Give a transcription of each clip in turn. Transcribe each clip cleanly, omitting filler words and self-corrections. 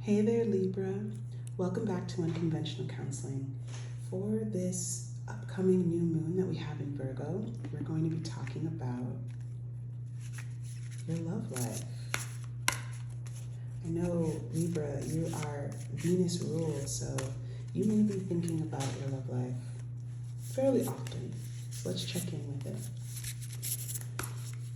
Hey there, Libra. Welcome back to Unconventional Counseling. For this upcoming new moon that we have in Virgo, we're going to be talking about your love life. I know, Libra, you are Venus ruled, so you may be thinking about your love life fairly often. So let's check in with it.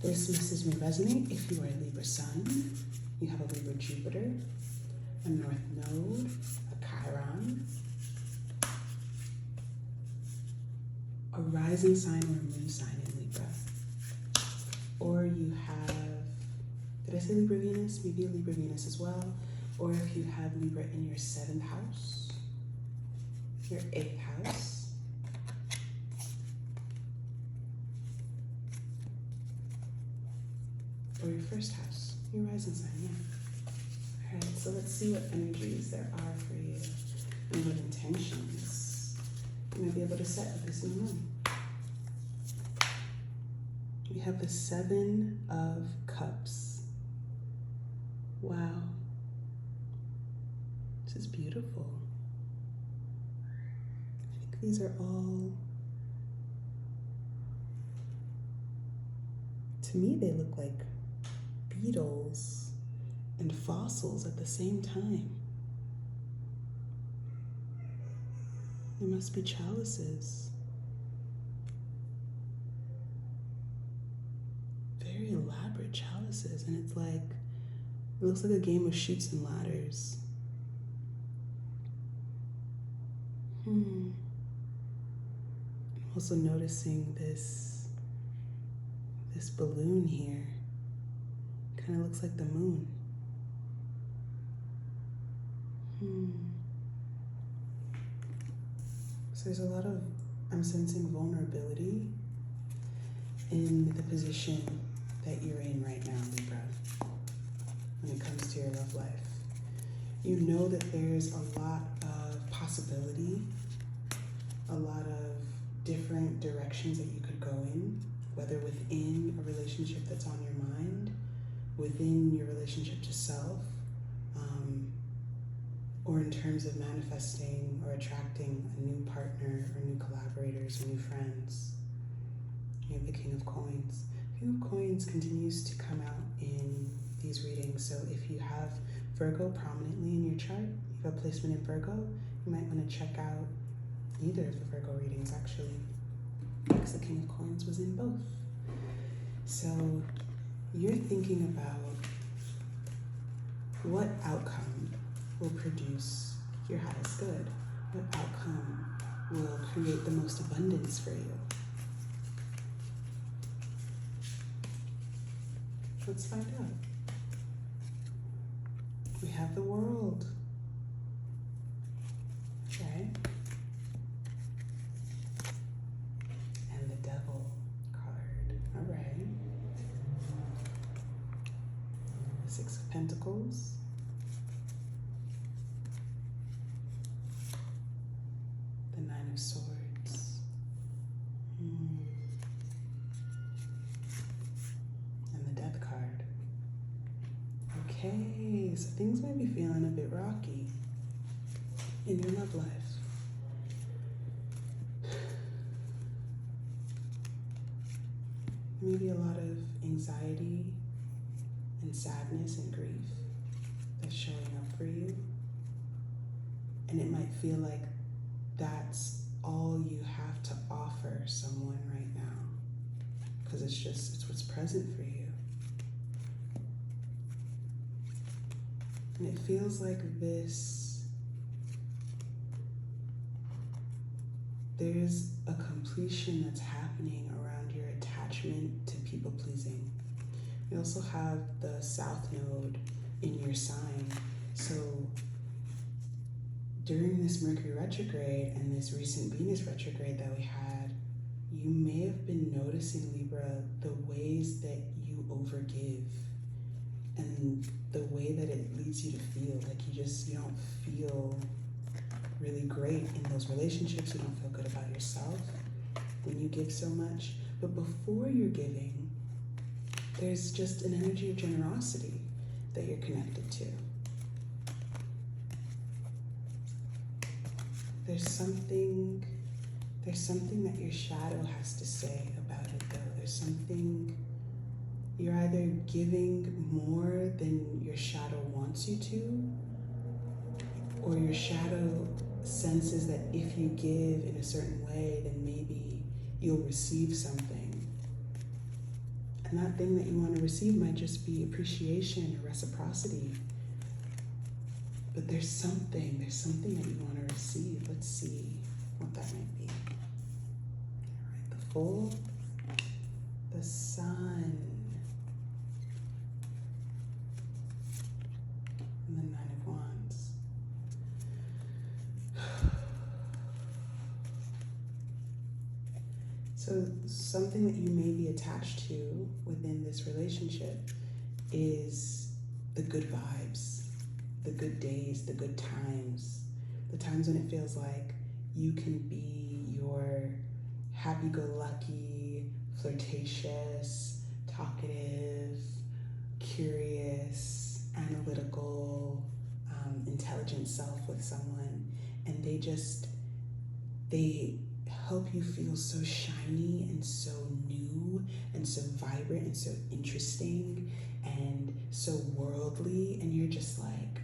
This message may resonate if you are a Libra Sun, you have a Libra Jupiter, a North Node, a Chiron, a rising sign or a moon sign in Libra. Or you have, did I say Libra Venus? Maybe a Libra Venus as well. Or if you have Libra in your 7th house, your 8th house, or your 1st house, your rising sign, yeah. Alright, so let's see what energies there are for you and what intentions you might be able to set with this new moon. We have the 7 of Cups. Wow. This is beautiful. I think these are all, to me they look like beetles and fossils at the same time. There must be chalices. Very elaborate chalices, and it's like, it looks like a game of Chutes and Ladders. I'm also noticing this balloon here. Kind of looks like the moon. So there's a lot of, I'm sensing vulnerability in the position that you're in right now, Libra, when it comes to your love life. You know that there's a lot of possibility, a lot of different directions that you could go in, whether within a relationship that's on your mind, within your relationship to self, or in terms of manifesting or attracting a new partner or new collaborators or new friends. You have the King of Coins. King of Coins continues to come out in these readings. So if you have Virgo prominently in your chart, you have a placement in Virgo, you might want to check out either of the Virgo readings actually, because the King of Coins was in both. So you're thinking about what outcome will produce your highest good? What outcome will create the most abundance for you? Let's find out. We have the World. Okay. And the Devil card. All right. The 6 of Pentacles. The 9 of Swords. And the Death card. Okay, so things might be feeling a bit rocky in your love life. Maybe a lot of anxiety and sadness and grief that's showing up for you. And it might feel like that's all you have to offer someone right now, because it's what's present for you. And it feels like there's a completion that's happening around your attachment to people pleasing. You also have the South Node in your sign. So during this Mercury retrograde and this recent Venus retrograde that we had, you may have been noticing, Libra, the ways that you overgive and the way that it leads you to feel like you don't feel really great in those relationships. You don't feel good about yourself when you give so much. But before you're giving, there's just an energy of generosity that you're connected to. There's something that your shadow has to say about it, though. There's something, you're either giving more than your shadow wants you to, or your shadow senses that if you give in a certain way, then maybe you'll receive something. And that thing that you want to receive might just be appreciation or reciprocity. But there's something that you want to receive. Let's see what that might be. All right, the Fool, the Sun, and the Nine of Wands. So something that you may be attached to within this relationship is the good vibes, the good days, the good times, the times when it feels like you can be your happy-go-lucky, flirtatious, talkative, curious, analytical, intelligent self with someone, and they help you feel so shiny and so new and so vibrant and so interesting and so worldly, and you're just like,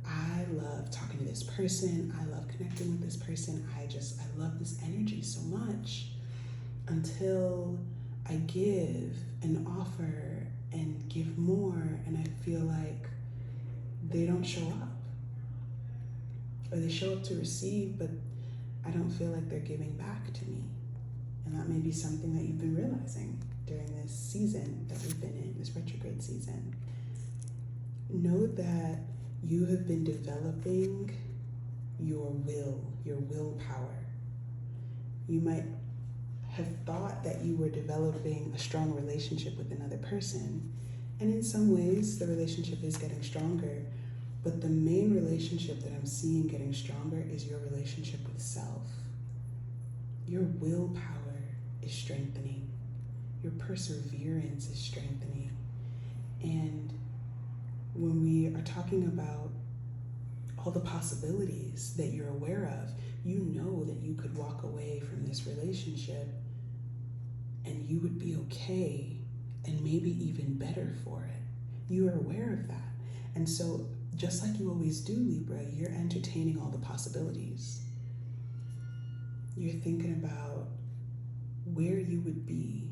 I love talking to this person, I love connecting with this person, I love this energy so much, until I give and offer and give more, and I feel like they don't show up, or they show up to receive, but I don't feel like they're giving back to me. And that may be something that you've been realizing during this season that we've been in, this retrograde season. Know that you have been developing your willpower. You might have thought that you were developing a strong relationship with another person, and in some ways the relationship is getting stronger, but the main relationship that I'm seeing getting stronger is your relationship with self. Your willpower is strengthening. Your perseverance is strengthening. And when we are talking about all the possibilities that you're aware of, you know that you could walk away from this relationship and you would be okay and maybe even better for it. You are aware of that. And so just like you always do, Libra, you're entertaining all the possibilities. You're thinking about where you would be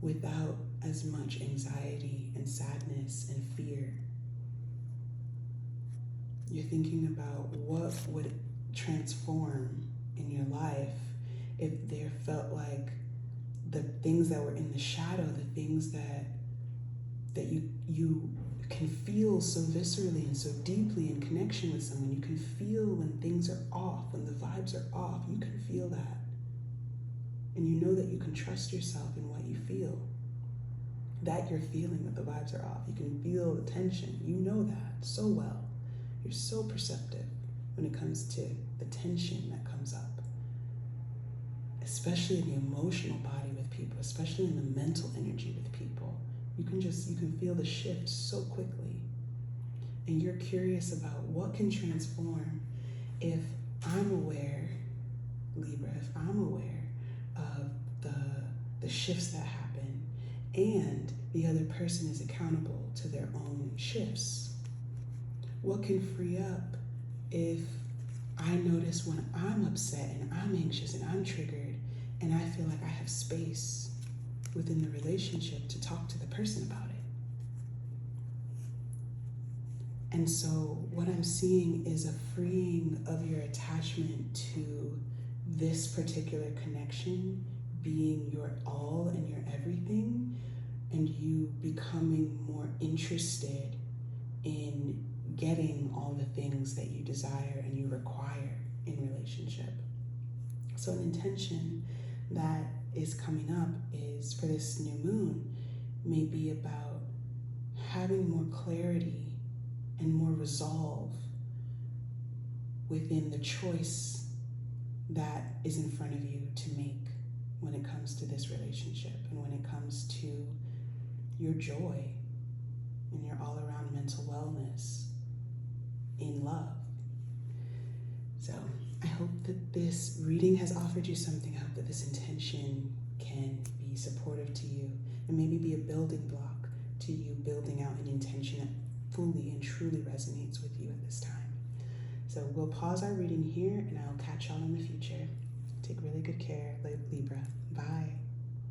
without as much anxiety and sadness and fear. You're thinking about what would transform in your life if there felt like the things that were in the shadow, the things that you can feel so viscerally and so deeply in connection with someone. You can feel when things are off, when the vibes are off. You can feel that. And you know that you can trust yourself in what you feel. That you're feeling that the vibes are off. You can feel the tension. You know that so well. You're so perceptive when it comes to the tension that comes up. Especially in the emotional body with people, especially in the mental energy with people. You can feel the shift so quickly. And you're curious about what can transform if I'm aware, Libra, if I'm aware of the shifts that happen and the other person is accountable to their own shifts. What can free up if I notice when I'm upset and I'm anxious and I'm triggered and I feel like I have space within the relationship to talk to the person about it. And so what I'm seeing is a freeing of your attachment to this particular connection being your all and your everything, and you becoming more interested in getting all the things that you desire and you require in relationship. So an intention that is coming up is for this new moon may be about having more clarity and more resolve within the choice that is in front of you to make when it comes to this relationship and when it comes to your joy and your all-around mental wellness in love. So I hope that this reading has offered you something. I hope that this intention can be supportive to you and maybe be a building block to you building out an intention that fully and truly resonates with you at this time. So we'll pause our reading here, and I'll catch y'all in the future. Take really good care, Libra. Bye.